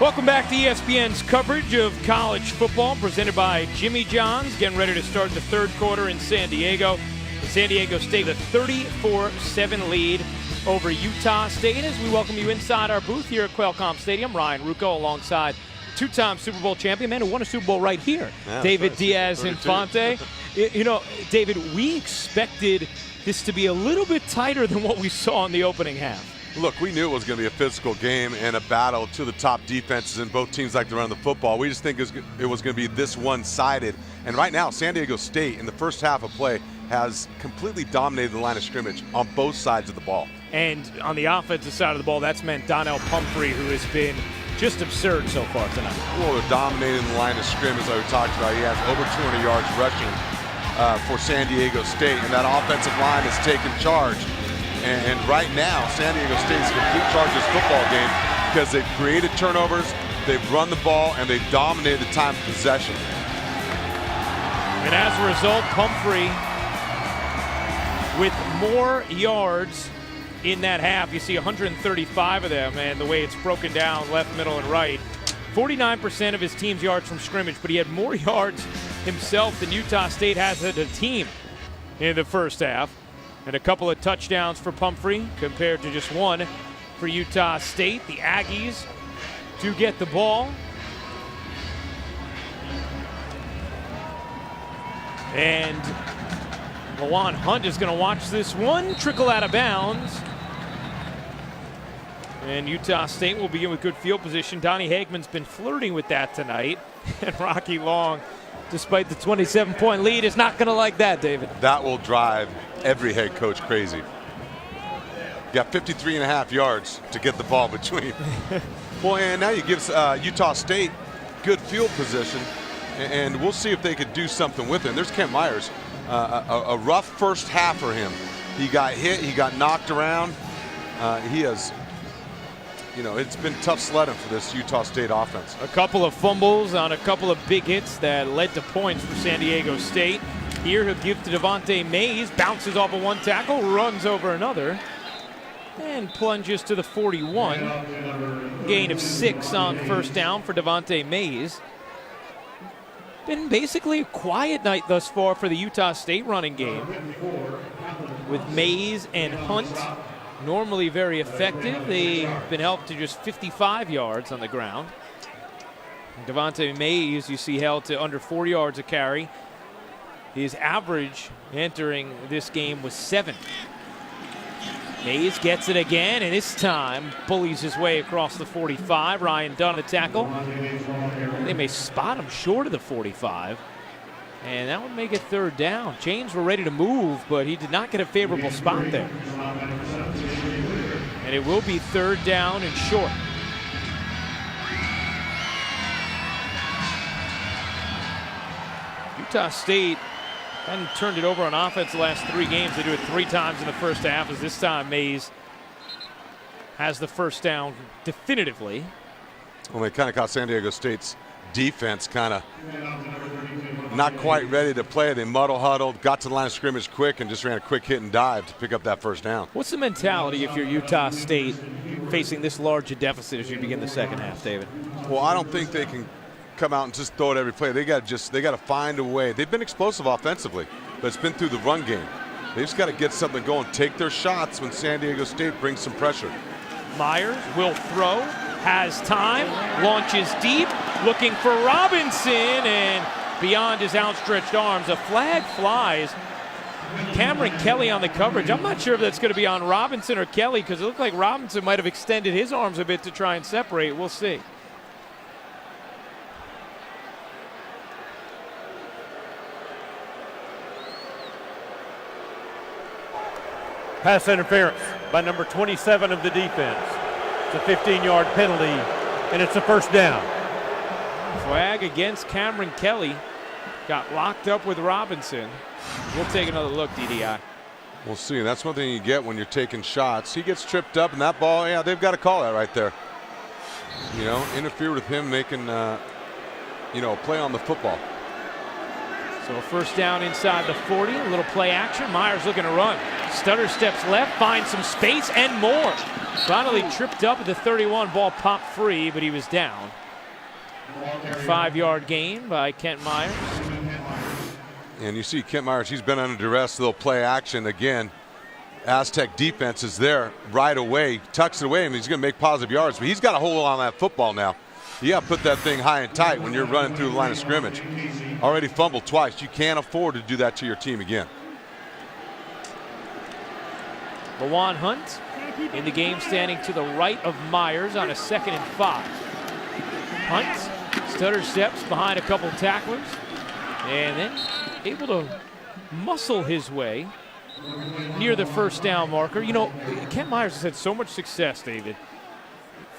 Welcome back to ESPN's coverage of college football, presented by Jimmy John's. Getting ready to start the third quarter in San Diego. San Diego State with a 34-7 lead over Utah State. As we welcome you inside our booth here at Qualcomm Stadium, Ryan Rucco alongside two-time Super Bowl champion, man who won a Super Bowl right here, David Diaz-Infante. You know, David, we expected this to be a little bit tighter than what we saw in the opening half. Look, we knew it was going to be a physical game and a battle to the top defenses, and both teams like to run the football. We just think it was going to be this one-sided. And right now, San Diego State, in the first half of play, has completely dominated the line of scrimmage on both sides of the ball. And on the offensive side of the ball, that's meant Donnell Pumphrey, who has been just absurd so far tonight. Well, they're dominating the line of scrimmage like we talked about. He has over 200 yards rushing for San Diego State, and that offensive line has taken charge. And right now, San Diego State's in complete charge of this football game because they've created turnovers, they've run the ball, and they've dominated the time of possession. And as a result, Pumphrey with more yards in that half. You see 135 of them, and the way it's broken down left, middle, and right. 49% of his team's yards from scrimmage, but he had more yards himself than Utah State has as a team in the first half. And a couple of touchdowns for Pumphrey compared to just one for Utah State. The Aggies do get the ball. And Lawan Hunt is going to watch this one trickle out of bounds. And Utah State will begin with good field position. Donnie Hagman's been flirting with that tonight. And Rocky Long, despite the 27-point lead, is not going to like that, David. That will drive every head coach crazy. You got 53.5 yards to get the ball between. Well, and now you give Utah State good field position, and we'll see if they could do something with it. And there's Kent Myers, a rough first half for him. He got hit, he got knocked around. He has, you know, it's been tough sledding for this Utah State offense. A couple of fumbles on a couple of big hits that led to points for San Diego State. Here he'll give to Devontae Mays, bounces off of one tackle, runs over another, and plunges to the 41. Gain of 6 on first down for Devontae Mays. Been basically a quiet night thus far for the Utah State running game, with Mays and Hunt normally very effective. They've been helped to just 55 yards on the ground. Devontae Mays, you see, held to under 4 yards a carry. His average entering this game was 7. Mays gets it again, and this time bullies his way across the 45. Ryan Dunn to tackle. They may spot him short of the 45, and that would make it third down. Chains were ready to move, but he did not get a favorable spot there. And it will be third down and short. Utah State hadn't turned it over on offense the last 3 games. They do it 3 times in the first half, as this time Mays has the first down definitively. Well, they kind of caught San Diego State's defense kind of not quite ready to play. They huddled, got to the line of scrimmage quick, and just ran a quick hit and dive to pick up that first down. What's the mentality if you're Utah State facing this large a deficit as you begin the second half, David? Well, I don't think they can come out and just throw it every play. They got to find a way. They've been explosive offensively, but it's been through the run game. They just got to get something going, take their shots when San Diego State brings some pressure. Myers will throw, has time, launches deep, looking for Robinson, and beyond his outstretched arms, a flag flies. Cameron Kelly on the coverage. I'm not sure if that's going to be on Robinson or Kelly, because it looked like Robinson might have extended his arms a bit to try and separate. We'll see. Pass interference by number 27 of the defense. It's a 15-yard penalty, and it's a first down. Flag against Cameron Kelly. Got locked up with Robinson. We'll take another look, DDI. We'll see. That's one thing you get when you're taking shots. He gets tripped up, and that ball, yeah, they've got to call that right there. You know, interfere with him making, you know, a play on the football. So a first down inside the 40, a little play action. Myers looking to run. Stutter steps left, finds some space and more. Finally tripped up at the 31, ball popped free, but he was down. 5-yard gain by Kent Myers. And you see Kent Myers, he's been under duress, a little play action again. Aztec defense is there right away, tucks it away, and he's going to make positive yards, but he's got a hold on that football now. You got to put that thing high and tight when you're running through the line of scrimmage. Already fumbled twice. You can't afford to do that to your team again. Lawan Hunt in the game, standing to the right of Myers on a 2nd and 5. Hunt, stutter steps behind a couple tacklers, and then able to muscle his way near the first down marker. You know, Kent Myers has had so much success, David.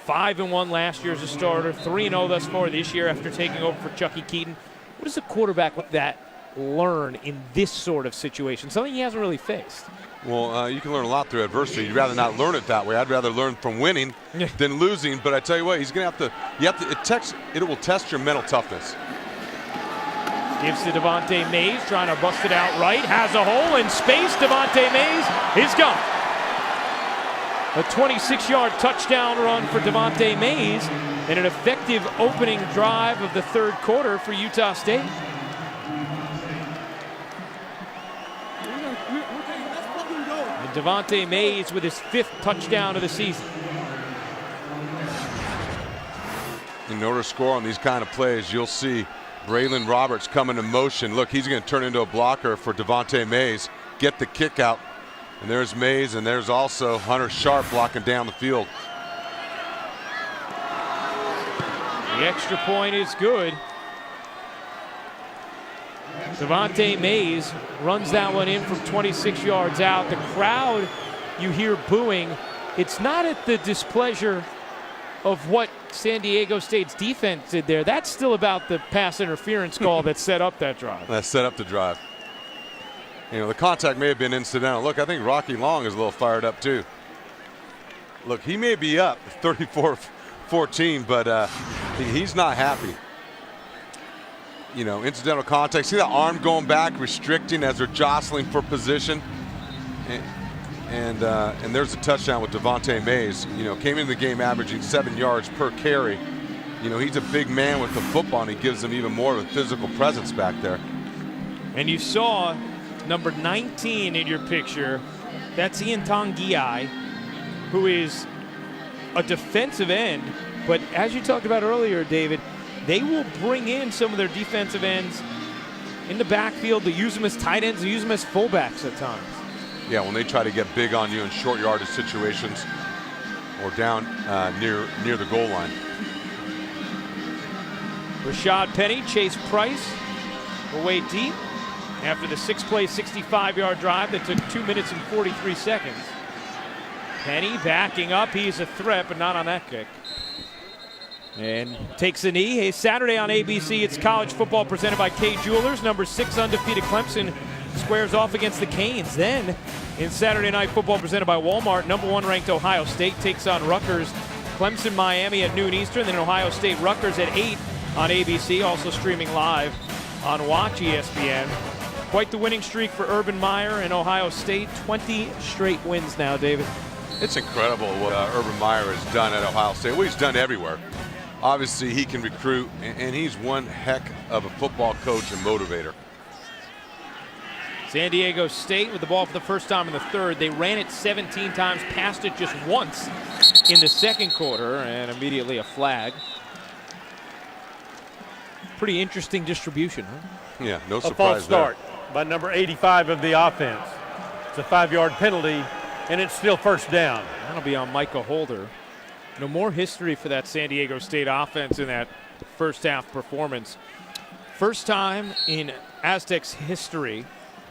5-1 last year as a starter, 3-0 thus far this year after taking over for Chucky Keaton. What does a quarterback like that learn in this sort of situation? Something he hasn't really faced. Well, you can learn a lot through adversity. You'd rather not learn it that way. I'd rather learn from winning than losing. But I tell you what, he's going to have to. It will test your mental toughness. Gives to Devontae Mays, trying to bust it out right. Has a hole in space. Devontae Mays is gone. A 26-yard touchdown run for Devontae Mays and an effective opening drive of the 3rd quarter for Utah State. And Devontae Mays with his 5th touchdown of the season. In order to score on these kind of plays, you'll see Braylon Roberts come into motion. Look, he's going to turn into a blocker for Devontae Mays. Get the kick out. And there's Mays, and there's also Hunter Sharp blocking down the field. The extra point is good. Devontae Mays runs that one in from 26 yards out. The crowd, you hear booing. It's not at the displeasure of what San Diego State's defense did there. That's still about the pass interference call that set up that drive. That set up the drive. You know, the contact may have been incidental. Look, I think Rocky Long is a little fired up too. Look, he may be up 34-14, but he's not happy. You know, incidental contact. See that arm going back, restricting as they're jostling for position. And there's a touchdown with Devontae Mays. You know, came into the game averaging 7 yards per carry. You know, he's a big man with the football, and he gives them even more of a physical presence back there. And you saw number 19 in your picture. That's Ian Tongiai, who is a defensive end. But as you talked about earlier, David, they will bring in some of their defensive ends in the backfield. They use them as tight ends. They use them as fullbacks at times. Yeah, when they try to get big on you in short yardage situations or down near the goal line. Rashad Penny, Chase Price away deep after the 6-play, 65-yard drive that took 2 minutes and 43 seconds. Penny backing up. He's a threat, but not on that kick. And takes a knee. Hey, Saturday on ABC, it's college football presented by Kay Jewelers. Number 6 undefeated Clemson squares off against the Canes. Then, in Saturday Night Football presented by Walmart, number 1 ranked Ohio State takes on Rutgers. Clemson, Miami at noon Eastern. Then Ohio State, Rutgers at 8 on ABC. Also streaming live on Watch ESPN. Quite the winning streak for Urban Meyer and Ohio State. 20 straight wins now, David. It's incredible what Urban Meyer has done at Ohio State. What he's done everywhere. Obviously, he can recruit, and he's one heck of a football coach and motivator. San Diego State with the ball for the first time in the 3rd. They ran it 17 times, passed it just once in the 2nd quarter, and immediately a flag. Pretty interesting distribution, huh? Yeah, no surprise there. A false start by number 85 of the offense. It's a 5-yard penalty, and it's still first down. That'll be on Micah Holder. No more history for that San Diego State offense in that first half performance. First time in Aztecs history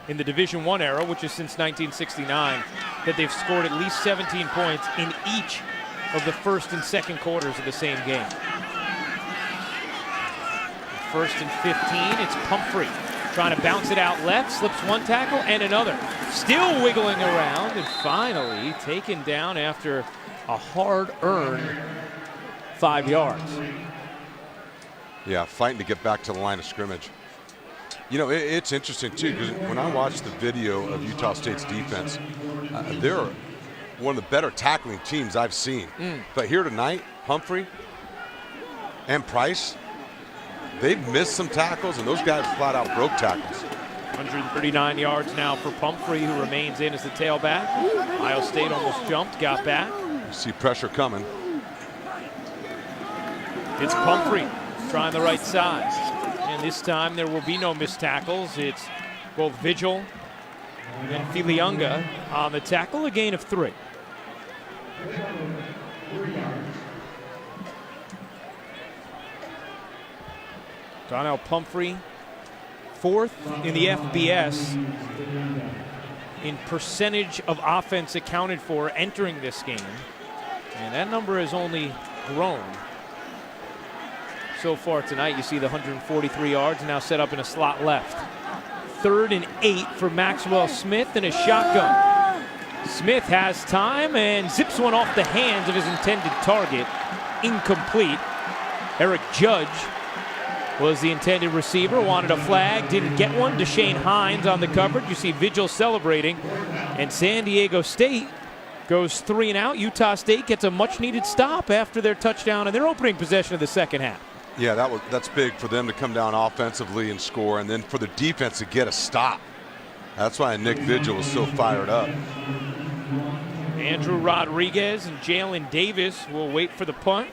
in the Division I era, which is since 1969, that they've scored at least 17 points in each of the 1st and 2nd quarters of the same game. 1st and 15, it's Pumphrey trying to bounce it out left, slips one tackle and another. Still wiggling around and finally taken down after a hard-earned 5 yards. Yeah, fighting to get back to the line of scrimmage. You know, it's interesting, too, because when I watch the video of Utah State's defense, They're one of the better tackling teams I've seen. But here tonight, Humphrey and Price, they've missed some tackles, and those guys flat out broke tackles. 139 yards now for Pumphrey, who remains in as the tailback. Ohio State almost jumped, got back. You see pressure coming. It's Pumphrey trying the right side. And this time there will be no missed tackles. It's both Vigil and Filiunga on the tackle, a gain of 3. Donnell Pumphrey, 4th in the FBS in percentage of offense accounted for entering this game. And that number has only grown so far tonight. You see the 143 yards now set up in a slot left. 3rd and 8 for Maxwell Smith in a shotgun. Smith has time and zips one off the hands of his intended target. Incomplete. Eric Judge was the intended receiver, wanted a flag, didn't get one. Deshane Hines on the coverage. You see Vigil celebrating. And San Diego State goes 3 and out. Utah State gets a much-needed stop after their touchdown and their opening possession of the second half. Yeah, that's big for them to come down offensively and score, and then for the defense to get a stop. That's why Nick Vigil was so fired up. Andrew Rodriguez and Jalen Davis will wait for the punt.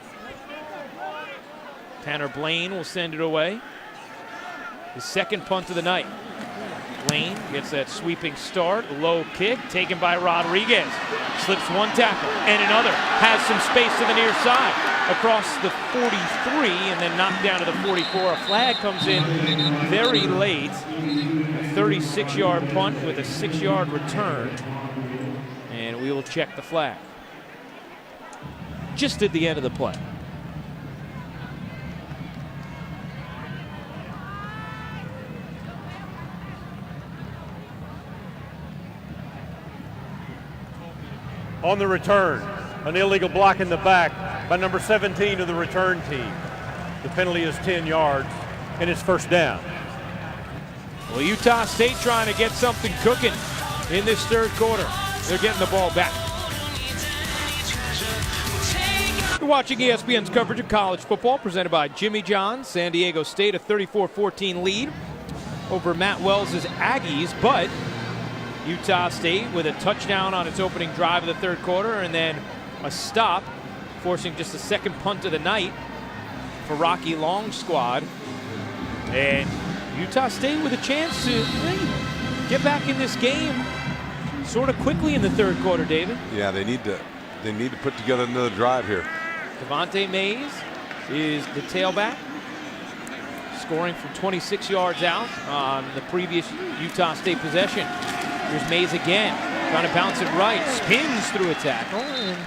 Tanner Blaine will send it away. His second punt of the night. Blaine gets that sweeping start, low kick, taken by Rodriguez. Slips one tackle and another. Has some space to the near side. Across the 43 and then knocked down to the 44. A flag comes in very late. A 36-yard punt with a 6-yard return. And we will check the flag. Just at the end of the play. On the return, an illegal block in the back by number 17 of the return team. The penalty is 10 yards, and it's first down. Well, Utah State trying to get something cooking in this third quarter. They're getting the ball back. You're watching ESPN's coverage of college football presented by Jimmy John's. San Diego State a 34-14 lead over Matt Wells' Aggies, but Utah State with a touchdown on its opening drive of the third quarter and then a stop, forcing just the second punt of the night for Rocky Long's squad. And Utah State with a chance to get back in this game sort of quickly in the third quarter, David. Yeah, they need to put together another drive here. Devontae Mays is the tailback, scoring from 26 yards out on the previous Utah State possession. Here's Mays again, trying to bounce it right, spins through a tackle, and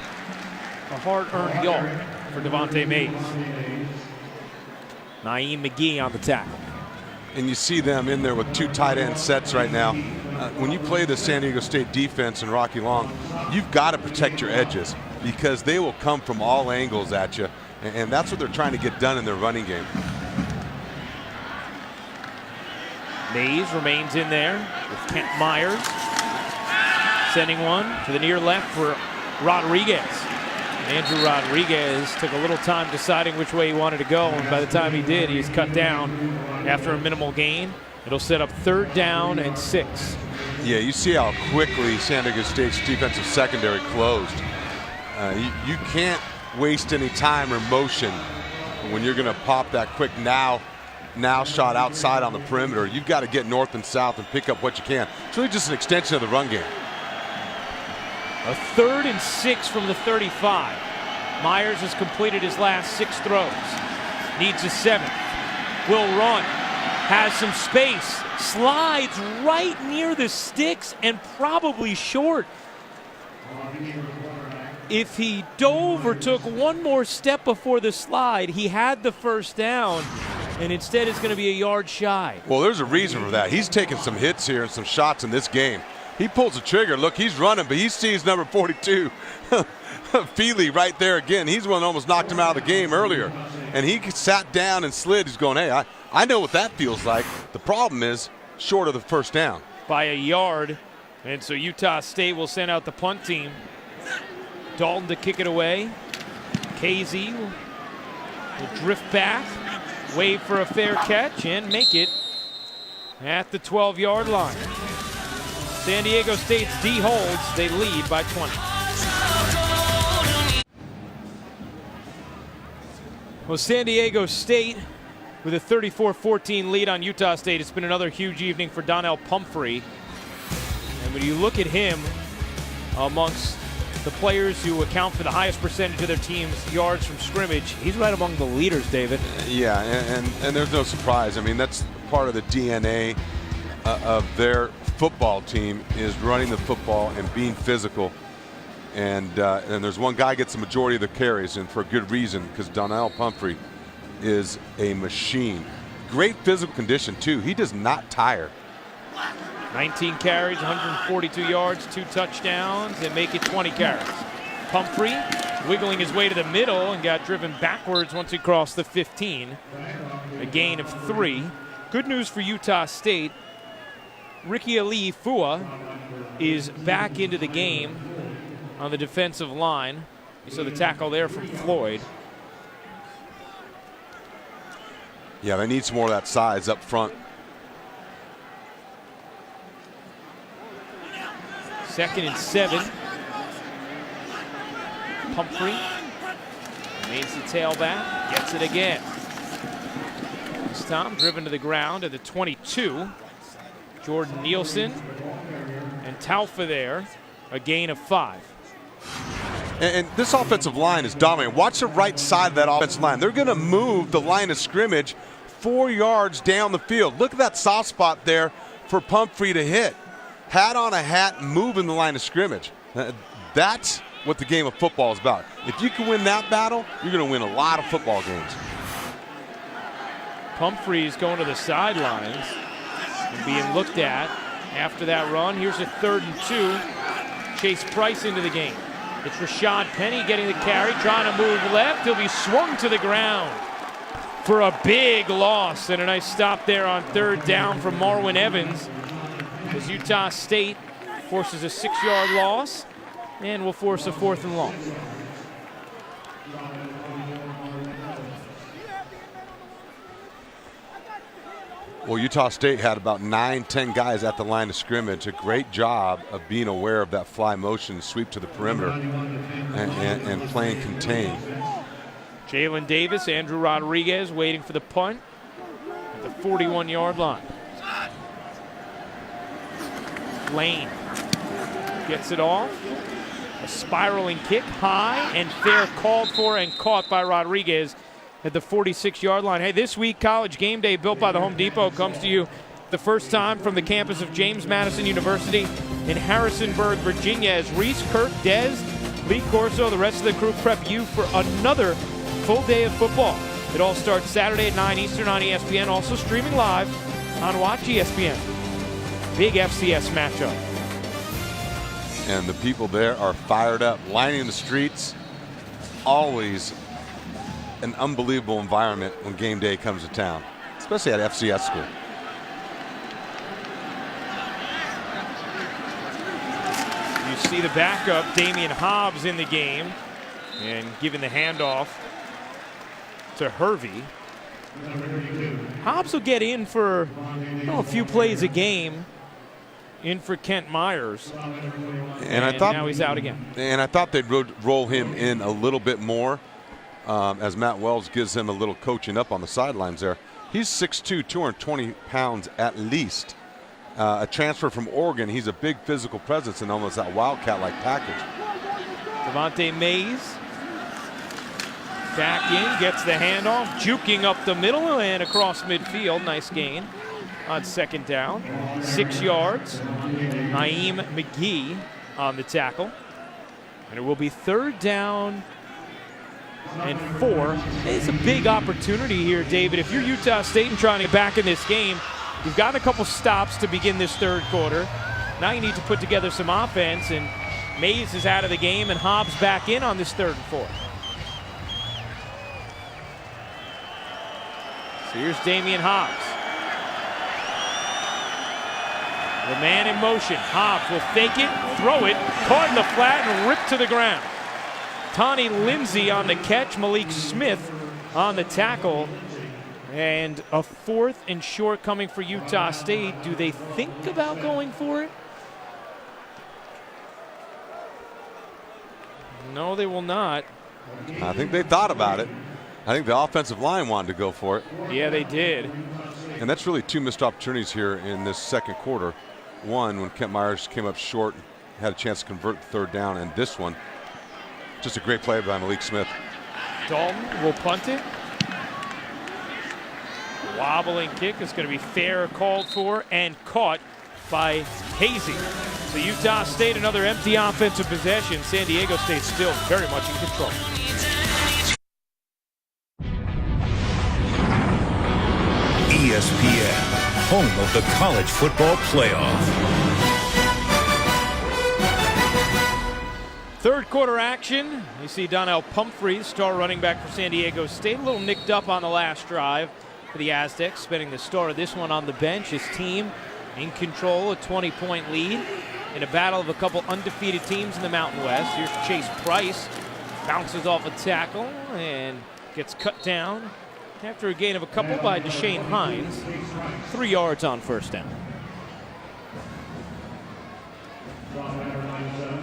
a hard-earned yard for Devontae Mays. Naeem McGee on the tackle. And you see them in there with 2 tight end sets right now. When you play the San Diego State defense and Rocky Long, you've got to protect your edges because they will come from all angles at you, and that's what they're trying to get done in their running game. Mays remains in there with Kent Myers. Sending one to the near left for Rodriguez. Andrew Rodriguez took a little time deciding which way he wanted to go, and by the time he did, he's cut down after a minimal gain. It'll set up 3rd down and 6. Yeah, you see how quickly San Diego State's defensive secondary closed. You can't waste any time or motion when you're going to pop that quick now shot outside on the perimeter. You've got to get north and south and pick up what you can. It's really just an extension of the run game. A 3rd and 6 from the 35. Myers has completed his last 6 throws. Needs a 7th. Will run. Has some space. Slides right near the sticks and probably short. If he dove or took one more step before the slide, he had the first down, and instead it's going to be a yard shy. Well, there's a reason for that. He's taking some hits here and some shots in this game. He pulls the trigger. Look, he's running, but he sees number 42, Feely, right there again. He's the one that almost knocked him out of the game earlier. And he sat down and slid. He's going, hey, I know what that feels like. The problem is short of the first down. By a yard And so Utah State will send out the punt team. Dalton to kick it away. KZ will drift back, wave for a fair catch, and make it at the 12-yard line. San Diego State's D holds. They lead by 20. Well, San Diego State with a 34-14 lead on Utah State. It's been another huge evening for Donnell Pumphrey. And when you look at him amongst the players who account for the highest percentage of their team's yards from scrimmage, he's right among the leaders, David. Yeah, and there's no surprise. I mean, that's part of the DNA of their football team, is running the football and being physical. And there's one guy gets the majority of the carries, and for a good reason, because Donnell Pumphrey is a machine. Great physical condition, too. He does not tire. 19 carries, 142 yards, 2 touchdowns, and make it 20 carries. Pumphrey wiggling his way to the middle and got driven backwards once he crossed the 15. A gain of 3. Good news for Utah State. Ricky Ali Fua is back into the game on the defensive line. You saw the tackle there from Floyd. Yeah, they need some more of that size up front. 2nd and 7. Pumphrey remains the tailback, gets it again. This time driven to the ground at the 22. Jordan Nielsen and Taufa there, a gain of 5. And this offensive line is dominant. Watch the right side of that offensive line. They're going to move the line of scrimmage 4 yards down the field. Look at that soft spot there for Pumphrey to hit. Hat on a hat, moving the line of scrimmage. That's what the game of football is about. If you can win that battle, you're going to win a lot of football games. Pumphrey's going to the sidelines and being looked at after that run. Here's a 3rd and 2. Chase Price into the game. It's Rashad Penny getting the carry, trying to move left. He'll be swung to the ground for a big loss, and a nice stop there on 3rd down from Marwin Evans, as Utah State forces a 6-yard loss and will force a 4th and long. Well, Utah State had about 9-10 guys at the line of scrimmage. A great job of being aware of that fly motion, sweep to the perimeter, and playing contain. Jalen Davis, Andrew Rodriguez waiting for the punt at the 41-yard line. Lane gets it off. A spiraling kick, high and fair, called for and caught by Rodriguez at the 46-yard line. Hey, this week, College Game Day, built by the Home Depot, comes to you the first time from the campus of James Madison University in Harrisonburg, Virginia, as Reese, Kirk, Dez, Lee Corso, the rest of the crew prep you for another full day of football. It all starts Saturday at 9 Eastern on ESPN, also streaming live on Watch ESPN. Big FCS matchup. And the people there are fired up, lining the streets. Always an unbelievable environment when game day comes to town, especially at FCS school. You see the backup, Damian Hobbs, in the game and giving the handoff to Hervey. Hobbs will get in for a few plays a game, in for Kent Myers. And I thought now he's out again. And I thought they'd roll him in a little bit more, as Matt Wells gives him a little coaching up on the sidelines there. He's 6'2", 220 pounds at least. A transfer from Oregon. He's a big physical presence and almost that Wildcat-like package. Devontae Mays back in, gets the handoff, juking up the middle and across midfield. Nice gain on 2nd down. 6 yards. Naeem McGee on the tackle. And it will be 3rd down and 4. It's a big opportunity here, David. If you're Utah State and trying to get back in this game, you've got a couple stops to begin this 3rd quarter. Now you need to put together some offense, and Mays is out of the game and Hobbs back in on this 3rd and 4. So here's Damian Hobbs. The man in motion. Hobbs will fake it, throw it, caught in the flat, and ripped to the ground. Tawny Lindsay on the catch, Malik Smith on the tackle. And a 4th and short coming for Utah State. Do they think about going for it? No, they will not. I think they thought about it. I think the offensive line wanted to go for it. Yeah, they did. And that's really 2 missed opportunities here in this second quarter. One, when Kent Myers came up short, had a chance to convert the 3rd down, and this one, just a great play by Malik Smith. Dalton will punt it. Wobbling kick is going to be fair, called for, and caught by Hazy. So Utah State, another empty offensive possession. San Diego State still very much in control. ESPN, home of the college football playoff. Third quarter action. You see Donnell Pumphrey, star running back for San Diego State, a little nicked up on the last drive for the Aztecs, spending the start of this one on the bench. His team in control, a 20-point lead in a battle of a couple undefeated teams in the Mountain West. Here's Chase Price, bounces off a tackle and gets cut down after a gain of a couple by Deshane Hines. 3 yards on first down.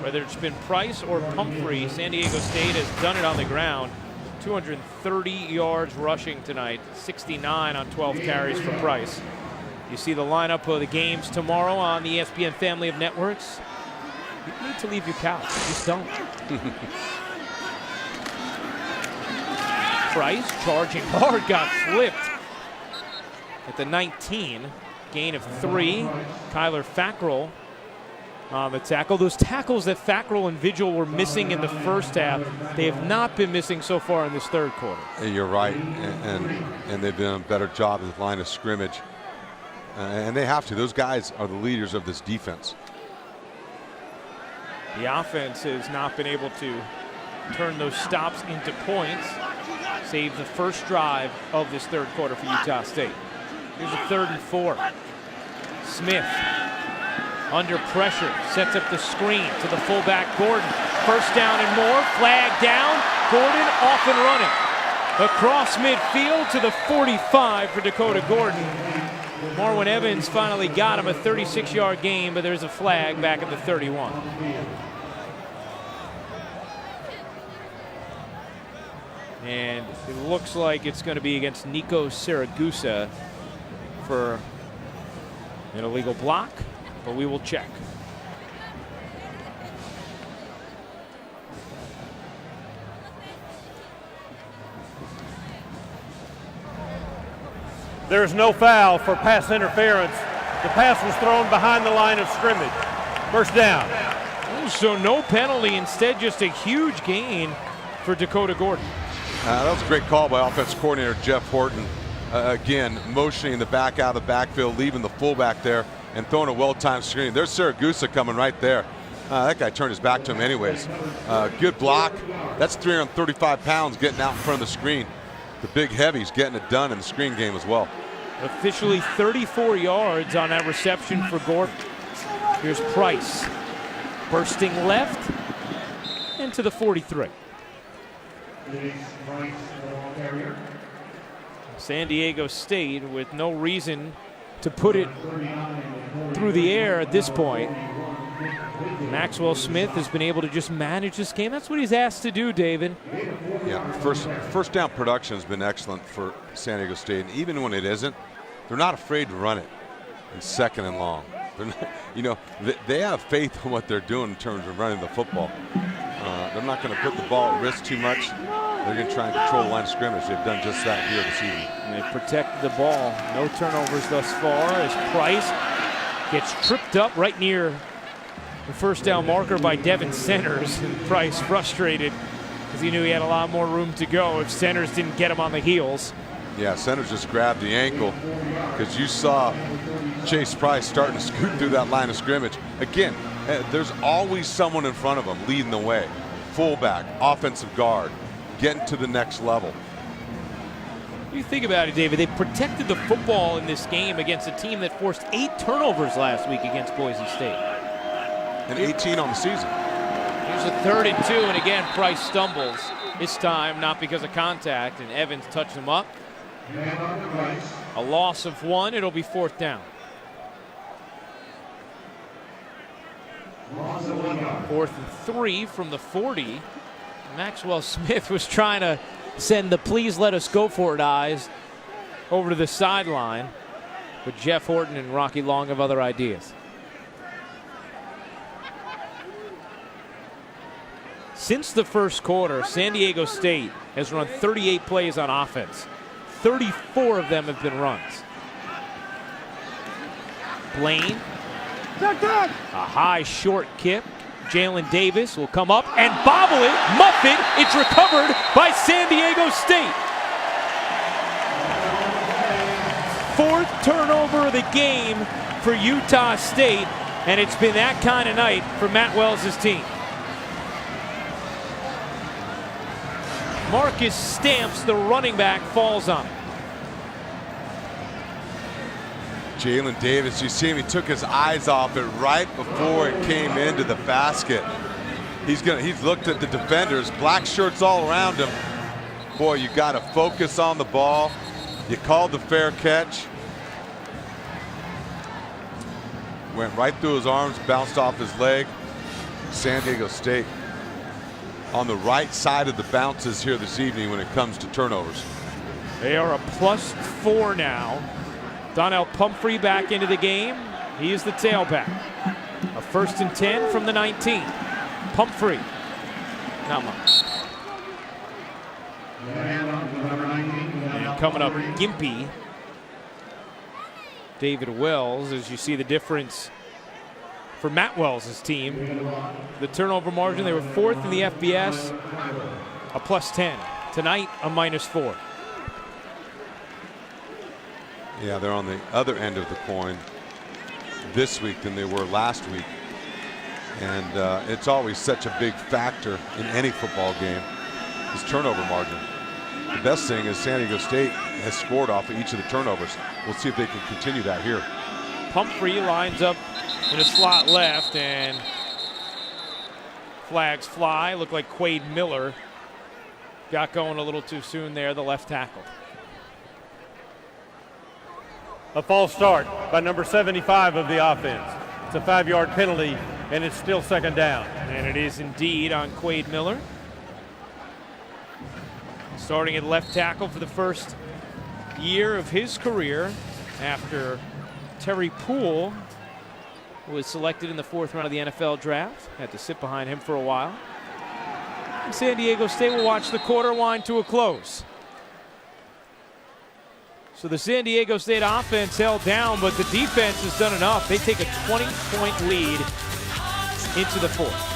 Whether it's been Price or Pumphrey, San Diego State has done it on the ground. 230 yards rushing tonight, 69 on 12 carries for Price. You see the lineup of the games tomorrow on the ESPN family of networks. You need to leave your couch, just don't. Price charging hard, got flipped at the 19, gain of 3. Kyler Fackrell on the tackle. Those tackles that Fackrell and Vigil were missing in the first half, they have not been missing so far in this third quarter. You're right, and they've done a better job at the line of scrimmage. And they have to. Those guys are the leaders of this defense. The offense has not been able to turn those stops into points. Save the first drive of this third quarter for Utah State. Here's a 3rd and 4. Smith under pressure, sets up the screen to the fullback Gordon. First down and more, flag down. Gordon off and running. Across midfield to the 45 for Dakota Gordon. Marwin Evans finally got him, a 36-yard gain, but there's a flag back at the 31. And it looks like it's going to be against Nico Saragusa for an illegal block, but we will check. There's no foul for pass interference. The pass was thrown behind the line of scrimmage. First down. So no penalty, instead just a huge gain for Dakota Gordon. That was a great call by offense coordinator Jeff Horton. Again, motioning the back out of the backfield, leaving the fullback there, and throwing a well-timed screen. There's Saragusa coming right there. That guy turned his back to him anyways. Good block. That's 335 pounds getting out in front of the screen. The big heavy's getting it done in the screen game as well. Officially 34 yards on that reception for Gordon. Here's Price. Bursting left into the 43. San Diego State with no reason to put it through the air at this point. Maxwell Smith has been able to just manage this game. That's what he's asked to do, David. Yeah, first down production has been excellent for San Diego State. And even when it isn't, they're not afraid to run it in 2nd and long. They're not, you know, they have faith in what they're doing in terms of running the football. They're not going to put the ball at risk too much. They're going to try and control the line of scrimmage. They've done just that here this evening. And they've protected the ball. No turnovers thus far as Price gets tripped up right near the first down marker by Devin Centers. And Price frustrated because he knew he had a lot more room to go if Centers didn't get him on the heels. Yeah, Centers just grabbed the ankle because you saw Chase Price starting to scoot through that line of scrimmage. Again, there's always someone in front of him leading the way. Fullback, offensive guard, getting to the next level. You think about it, David, they protected the football in this game against a team that forced 8 turnovers last week against Boise State. And 18 on the season. Here's a 3rd and 2, and again, Price stumbles. This time, not because of contact, and Evans touched him up. A loss of 1, it'll be 4th down. 4th and 3 from the 40. Maxwell Smith was trying to send the please let us go for it eyes over to the sideline, but Jeff Horton and Rocky Long have other ideas. Since the first quarter, San Diego State has run 38 plays on offense. 34 of them have been runs. Blaine, a high short kick. Jalen Davis will come up and bobble it, muff it. It's recovered by San Diego State. 4th turnover of the game for Utah State, and it's been that kind of night for Matt Wells' team. Marcus Stamps, the running back, falls on it. Jalen Davis, you see him, he took his eyes off it right before it came into the basket. He's looked at the defenders, black shirts all around him. Boy, you got to focus on the ball. You called the fair catch. Went right through his arms, bounced off his leg. San Diego State on the right side of the bounces here this evening when it comes to turnovers. They are a +4 now. Donnell Pumphrey back into the game. He is the tailback. A 1st and 10 from the 19. Pumphrey, not much. And coming up, Gimpy. David Wells, as you see the difference for Matt Wells' team. The turnover margin, they were 4th in the FBS, a +10. Tonight, a -4. Yeah, they're on the other end of the coin this week than they were last week. And it's always such a big factor in any football game, is turnover margin. The best thing is San Diego State has scored off of each of the turnovers. We'll see if they can continue that here. Pumphrey lines up in a slot left, and flags fly. Looked like Quade Miller got going a little too soon there, the left tackle. A false start by number 75 of the offense. It's a 5-yard penalty, and it's still 2nd down. And it is indeed on Quade Miller. Starting at left tackle for the first year of his career after Terry Poole was selected in the 4th round of the NFL draft. Had to sit behind him for a while. And San Diego State will watch the quarter wind to a close. So the San Diego State offense held down, but the defense has done enough. They take a 20-point lead into the 4th.